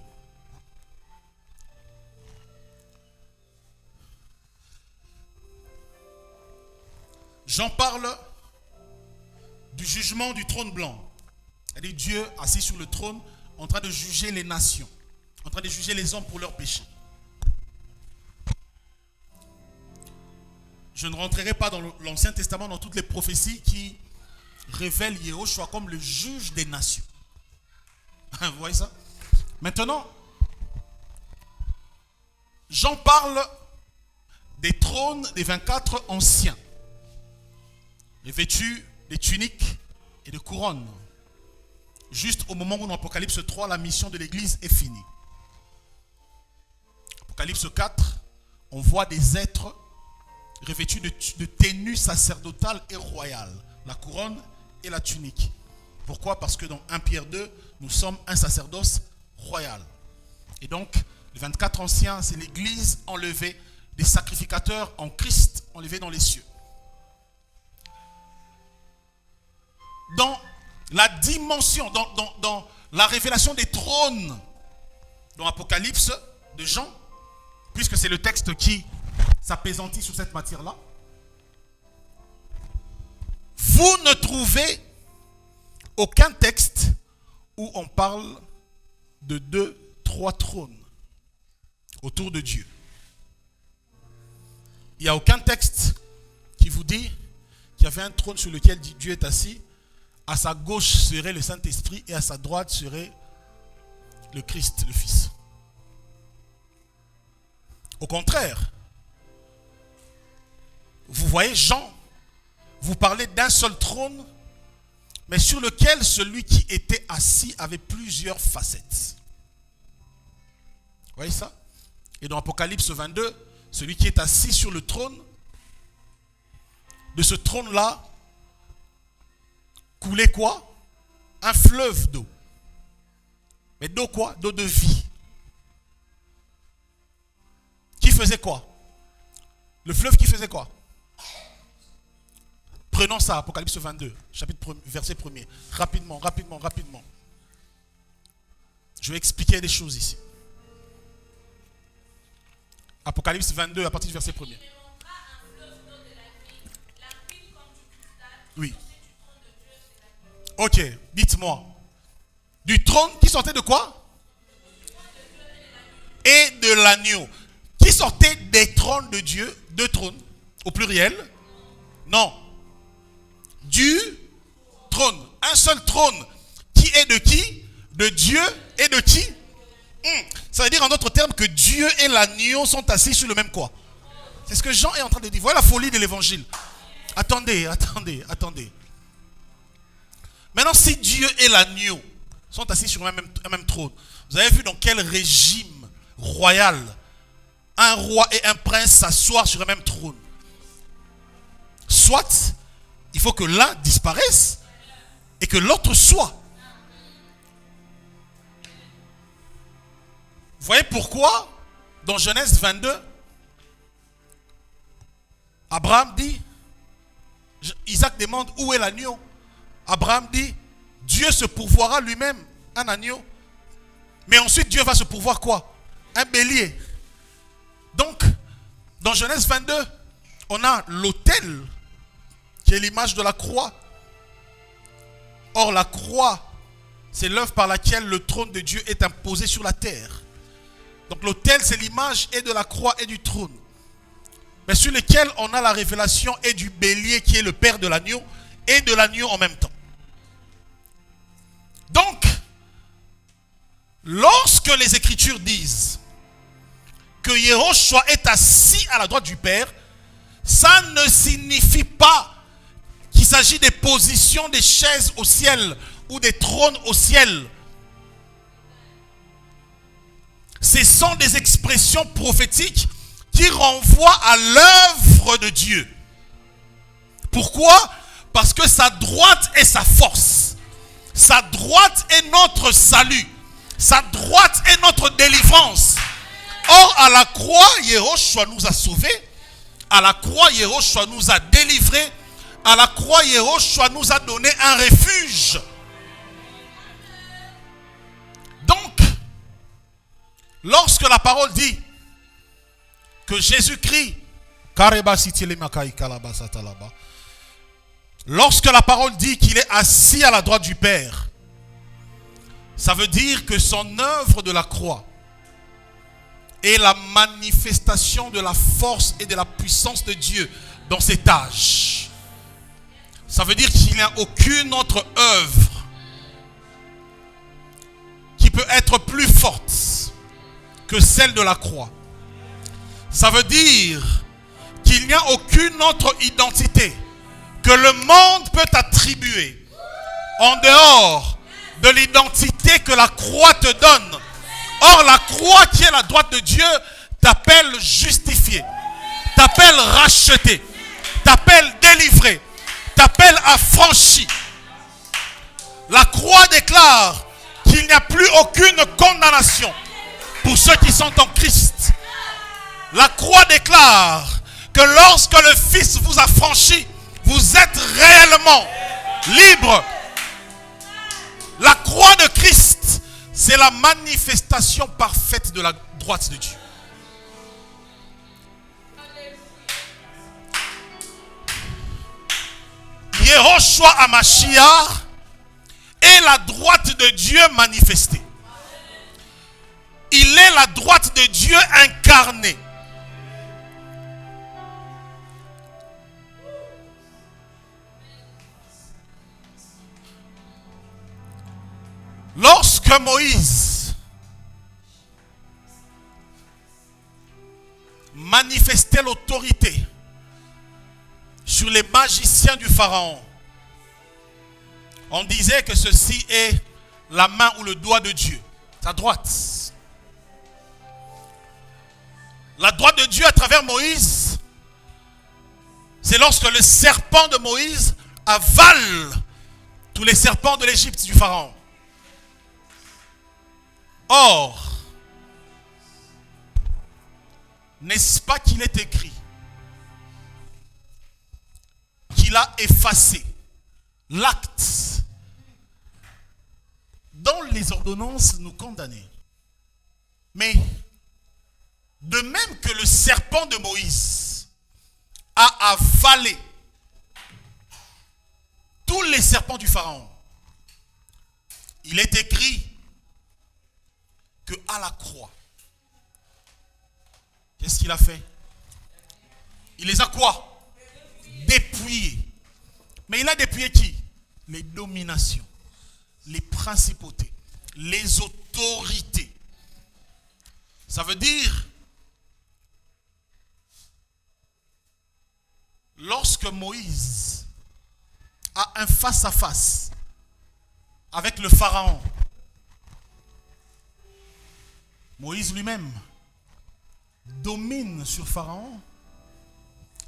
Jean parle du jugement du trône blanc. C'est-à-dire Dieu assis sur le trône en train de juger les nations, en train de juger les hommes pour leurs péchés. Je ne rentrerai pas dans l'Ancien Testament, dans toutes les prophéties qui révèlent Yahushua comme le juge des nations. Vous voyez ça? Maintenant, Jean parle des trônes des 24 anciens, vêtus des tuniques et de couronnes. Juste au moment où dans Apocalypse 3, la mission de l'Église est finie. Apocalypse 4, on voit des êtres revêtus de tenues sacerdotales et royales, la couronne et la tunique. Pourquoi? Parce que dans 1 Pierre 2, nous sommes un sacerdoce royal. Et donc, les 24 anciens, c'est l'Église enlevée, des sacrificateurs en Christ enlevés dans les cieux. Dans la dimension, dans la révélation des trônes, dans l'Apocalypse de Jean, puisque c'est le texte qui s'apaisantit sur cette matière-là, vous ne trouvez aucun texte où on parle de 2, 3 trônes autour de Dieu. Il n'y a aucun texte qui vous dit qu'il y avait un trône sur lequel Dieu est assis. À sa gauche serait le Saint-Esprit et à sa droite serait le Christ, le Fils. Au contraire, vous voyez Jean, vous parlez d'un seul trône, mais sur lequel celui qui était assis avait plusieurs facettes. Vous voyez ça? Et dans Apocalypse 22, celui qui est assis sur le trône, de ce trône-là, coulait quoi? Un fleuve d'eau. Mais d'eau quoi? D'eau de vie. Qui faisait quoi? Le fleuve qui faisait quoi? Prenons ça, Apocalypse 22, verset 1er. Rapidement. Je vais expliquer des choses ici. Apocalypse 22, à partir du verset 1er. Oui. Ok, dites-moi. Du trône qui sortait de quoi? Et de l'agneau. Qui sortait des trônes de Dieu? 2 trônes, au pluriel? Non. Du trône. Un seul trône. Qui est de qui? De Dieu et de qui? Ça veut dire en d'autres termes que Dieu et l'agneau sont assis sur le même quoi? C'est ce que Jean est en train de dire. Voilà la folie de l'évangile. Attendez. Maintenant, si Dieu et l'agneau sont assis sur un même trône, vous avez vu dans quel régime royal un roi et un prince s'assoient sur un même trône? Soit il faut que l'un disparaisse et que l'autre soit. Vous voyez pourquoi dans Genèse 22, Abraham dit, Isaac demande où est l'agneau? Abraham dit, Dieu se pourvoira lui-même un agneau. Mais ensuite Dieu va se pourvoir quoi? Un bélier. Donc, dans Genèse 22, on a l'autel qui est l'image de la croix. Or, la croix, c'est l'œuvre par laquelle le trône de Dieu est imposé sur la terre. Donc, l'autel, c'est l'image et de la croix et du trône. Mais sur lequel on a la révélation et du bélier qui est le père de l'agneau et de l'agneau en même temps. Donc, lorsque les Écritures disent que Yahushua est assis à la droite du Père, ça ne signifie pas qu'il s'agit des positions des chaises au ciel ou des trônes au ciel. Ce sont des expressions prophétiques qui renvoient à l'œuvre de Dieu. Pourquoi? Parce que sa droite est sa force. Sa droite est notre salut. Sa droite est notre délivrance. Or, à la croix, Yehoshua nous a sauvés. À la croix, Yehoshua nous a délivrés. À la croix, Yehoshua nous a donné un refuge. Donc, lorsque la parole dit que Jésus-Christ, lorsque la parole dit qu'il est assis à la droite du Père, ça veut dire que son œuvre de la croix est la manifestation de la force et de la puissance de Dieu dans cet âge. Ça veut dire qu'il n'y a aucune autre œuvre qui peut être plus forte que celle de la croix. Ça veut dire qu'il n'y a aucune autre identité que le monde peut attribuer en dehors de l'identité que la croix te donne. Or, la croix qui est la droite de Dieu t'appelle justifié, t'appelle racheté, t'appelle délivré, t'appelle affranchi. La croix déclare qu'il n'y a plus aucune condamnation pour ceux qui sont en Christ. La croix déclare que lorsque le Fils vous a franchi, vous êtes réellement libre. La croix de Christ, c'est la manifestation parfaite de la droite de Dieu. Yehoshua Hamashiach est la droite de Dieu manifestée. Il est la droite de Dieu incarnée. Lorsque Moïse manifestait l'autorité sur les magiciens du Pharaon, on disait que ceci est la main ou le doigt de Dieu, sa droite. La droite de Dieu à travers Moïse, c'est lorsque le serpent de Moïse avale tous les serpents de l'Égypte du Pharaon. Or, n'est-ce pas qu'il est écrit qu'il a effacé l'acte dont les ordonnances nous condamnaient? Mais de même que le serpent de Moïse a avalé tous les serpents du Pharaon, il est écrit que à la croix, qu'est-ce qu'il a fait? Il les a quoi? Dépouillés. Mais il a dépouillé qui? Les dominations, les principautés, les autorités. Ça veut dire, lorsque Moïse a un face-à-face avec le Pharaon, Moïse lui-même domine sur Pharaon,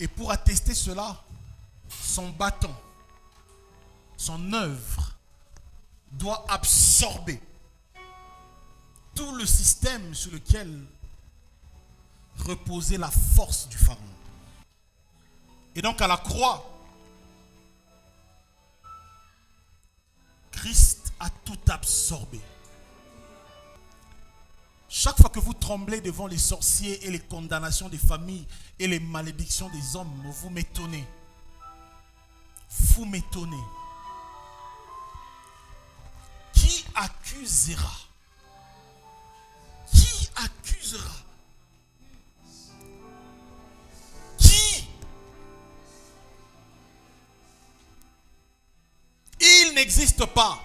et pour attester cela, son bâton, son œuvre doit absorber tout le système sur lequel reposait la force du Pharaon. Et donc à la croix, Christ a tout absorbé. Chaque fois que vous tremblez devant les sorciers et les condamnations des familles et les malédictions des hommes, vous m'étonnez. Vous m'étonnez. Qui accusera? Qui accusera? Qui? Il n'existe pas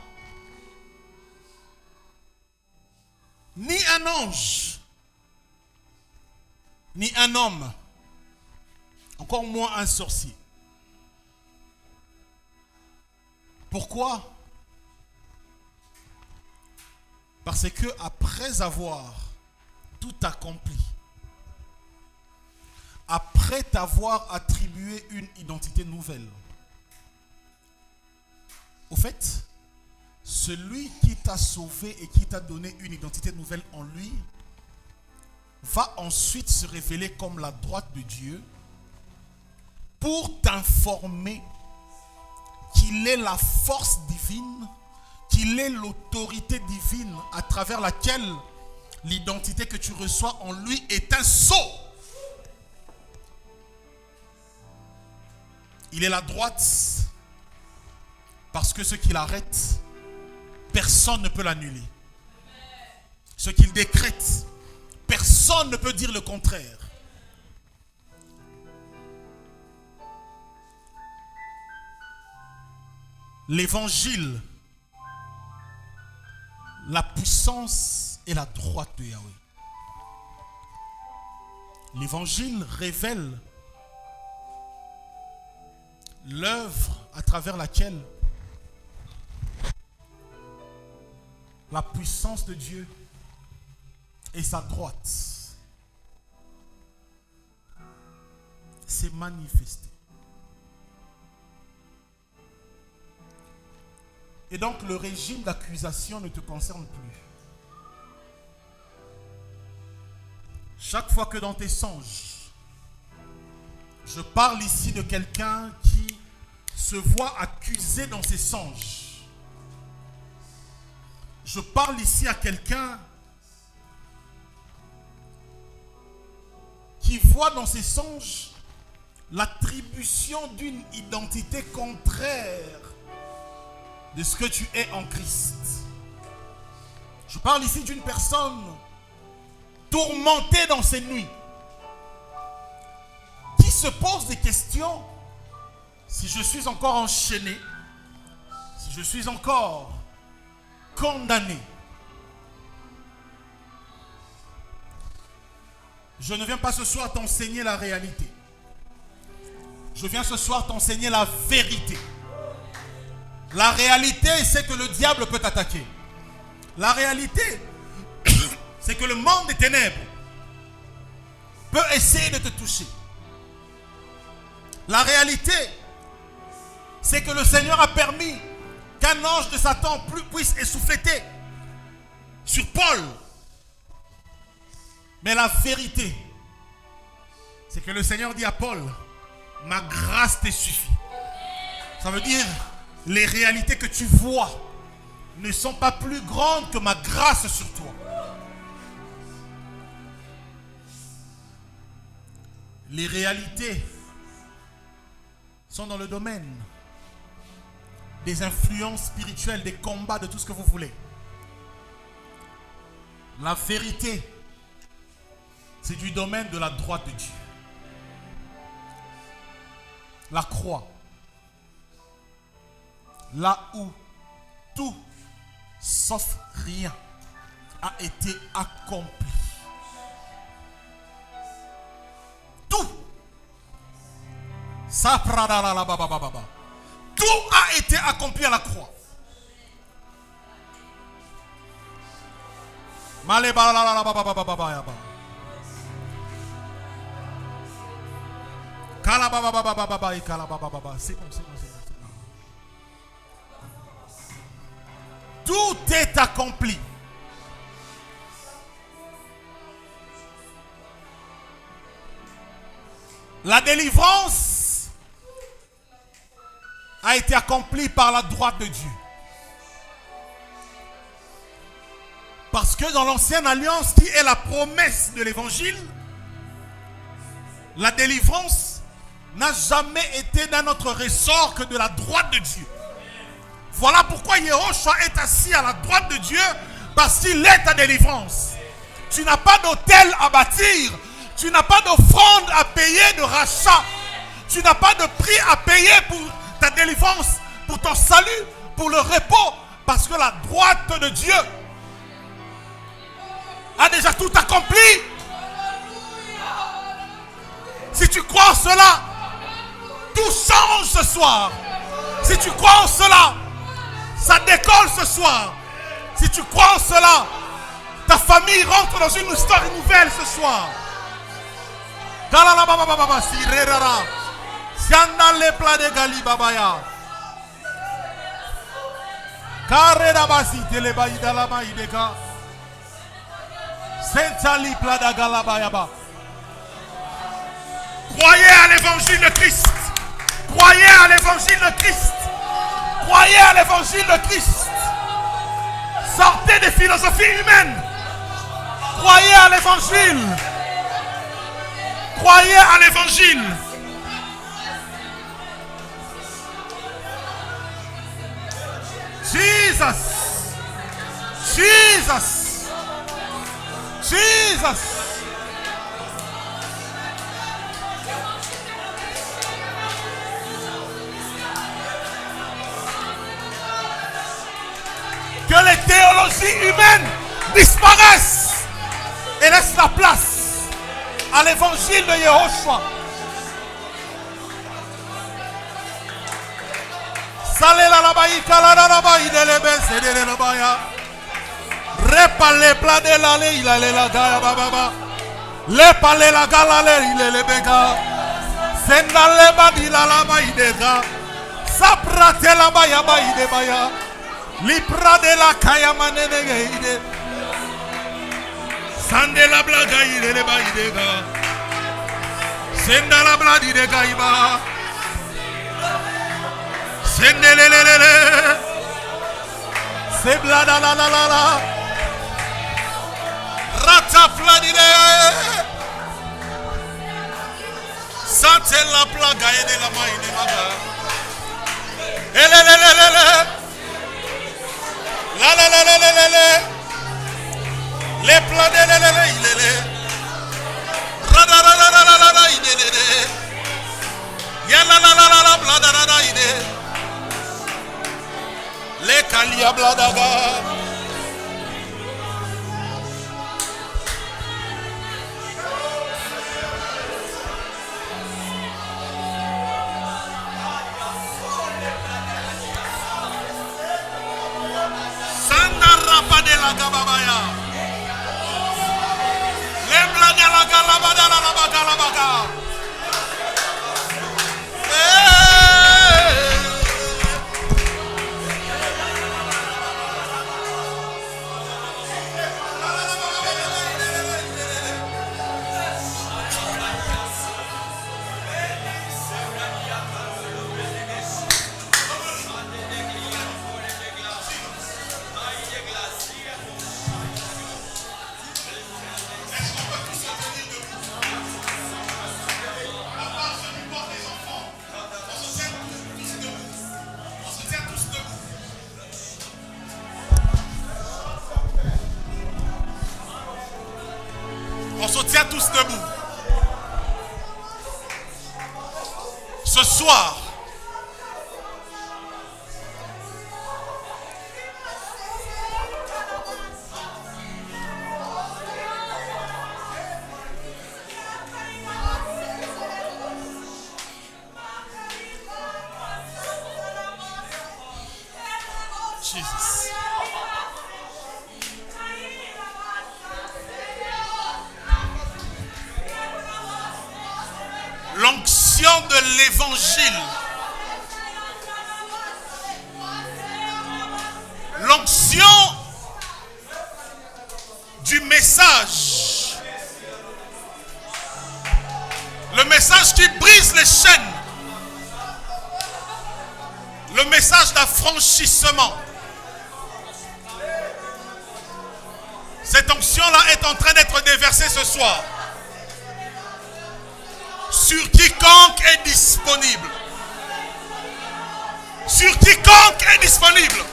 ni un ange, ni un homme, encore moins un sorcier. Pourquoi? Parce que après avoir tout accompli, après t'avoir attribué une identité nouvelle, au fait, celui qui t'a sauvé et qui t'a donné une identité nouvelle en lui va ensuite se révéler comme la droite de Dieu pour t'informer qu'il est la force divine, qu'il est l'autorité divine à travers laquelle l'identité que tu reçois en lui est un sceau. Il est la droite parce que ce qu'il arrête, personne ne peut l'annuler. Ce qu'il décrète, personne ne peut dire le contraire. L'évangile, la puissance et la droite de Yahweh. L'évangile révèle l'œuvre à travers laquelle la puissance de Dieu et sa droite s'est manifestée. Et donc le régime d'accusation ne te concerne plus. Chaque fois que dans tes songes, je parle ici de quelqu'un qui se voit accusé dans ses songes. Je parle ici à quelqu'un qui voit dans ses songes l'attribution d'une identité contraire de ce que tu es en Christ. Je parle ici d'une personne tourmentée dans ses nuits, qui se pose des questions. Si je suis encore enchaîné, si je suis encore condamné, je ne viens pas ce soir t'enseigner la réalité. Je viens ce soir t'enseigner la vérité. La réalité, c'est que le diable peut t'attaquer. La réalité, c'est que le monde des ténèbres peut essayer de te toucher. La réalité, c'est que le Seigneur a permis qu'un ange de Satan puisse essouffleter sur Paul. Mais la vérité, c'est que le Seigneur dit à Paul, ma grâce te suffit. Ça veut dire, les réalités que tu vois ne sont pas plus grandes que ma grâce sur toi. Les réalités sont dans le domaine des influences spirituelles, des combats, de tout ce que vous voulez. La vérité, c'est du domaine de la droite de Dieu. La croix, là où tout, sauf rien, a été accompli. Tout. Tout a été accompli à la croix. C'est bon. Tout est accompli. La délivrance a été accomplie par la droite de Dieu. Parce que dans l'ancienne alliance, qui est la promesse de l'évangile, la délivrance n'a jamais été dans notre ressort que de la droite de Dieu. Voilà pourquoi Yehoshua est assis à la droite de Dieu, parce qu'il est ta délivrance. Tu n'as pas d'autel à bâtir, tu n'as pas d'offrande à payer, de rachat, tu n'as pas de prix à payer pour ta délivrance, pour ton salut, pour le repos, parce que la droite de Dieu a déjà tout accompli. Si tu crois en cela, tout change ce soir. Si tu crois en cela, ça décolle ce soir. Si tu crois en cela, ta famille rentre dans une histoire nouvelle ce soir. Croyez à l'évangile de Christ. Croyez à l'évangile de Christ. Croyez à l'évangile de Christ. Sortez des philosophies humaines. Croyez à l'évangile. Croyez à l'évangile. Jesus. Jesus. Jesus. Que les théologies humaines disparaissent et laissent la place à l'évangile de Yehoshua. Salé la baï kalana la baï de lebe cédé la baya. Repale pla de la le il a la gaya baba. Le pale la galale il est le bega. Senda le badi la baï de ga. Saprate la baya baï de baya. Lipra de la kaya manene geide. Sande la blaga il le baï de ga. Senda la bladi de gaiba. Sendelelelele. C'est blada la la la la. Ratafladide. Sante la plaga et de la main maga. Elelelelele. La la la la la la la. Les plats de lelele ilele. Rada la la la la la la ilele. Ya la la la la la blada la la ilele. Les kalia bladaga. Sanda rapa de la gababaya. Les blada la galabada la baga la baga. On se tient tous debout. Ce soir, Jesus. L'onction de l'évangile, l'onction du message, le message qui brise les chaînes, le message d'affranchissement. Cette onction-là est en train d'être déversée ce soir sur quiconque est disponible. Sur quiconque est disponible.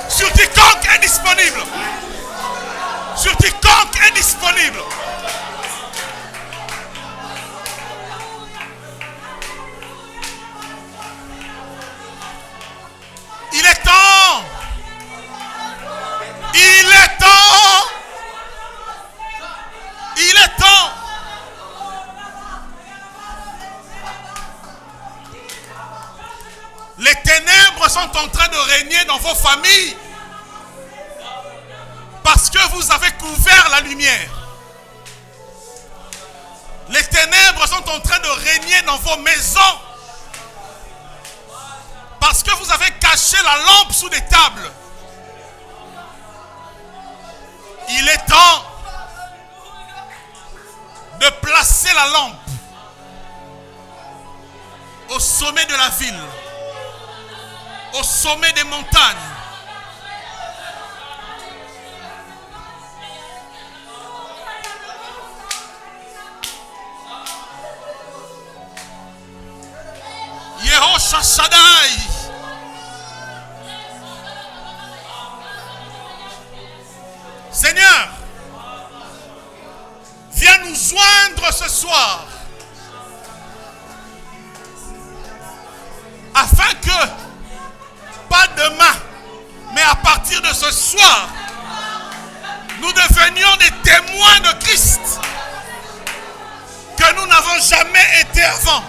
Sur quiconque est disponible. Sur quiconque est disponible. Il est temps. Il est temps. Il est temps. Les ténèbres sont en train de régner dans vos familles parce que vous avez couvert la lumière. Les ténèbres sont en train de régner dans vos maisons parce que vous avez caché la lampe sous des tables. Il est temps la lampe au sommet de la ville, au sommet des montagnes. Yehoshashadai. Seigneur, viens nous joindre ce soir afin que, pas demain, mais à partir de ce soir, nous devenions des témoins de Christ que nous n'avons jamais été avant.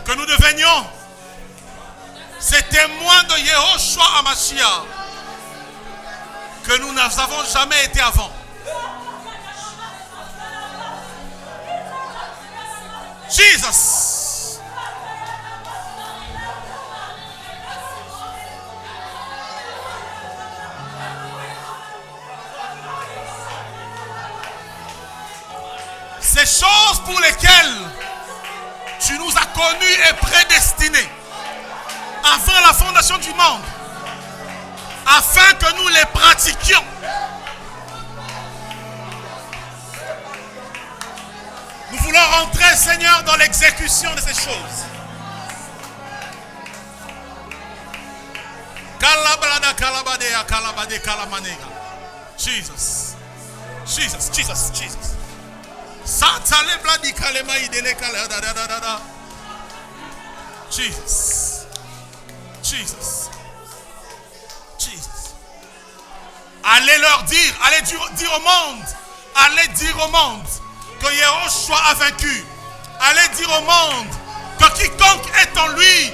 Que nous devenions ces témoins de Yehoshua Hamashiach que nous n'avons jamais été avant. Jesus. Ces choses pour lesquelles tu nous as connus et prédestinés avant la fondation du monde, afin que nous les pratiquions. Nous voulons rentrer, Seigneur, dans l'exécution de ces choses. Jesus. Jesus, Jesus, Jesus. Jesus. Jesus. Jesus. Allez leur dire, allez dire au monde, allez dire au monde que Yehoshua a vaincu. Allez dire au monde que quiconque est en lui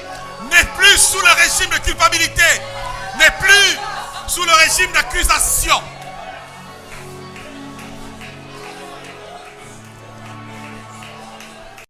n'est plus sous le régime de culpabilité, n'est plus sous le régime d'accusation.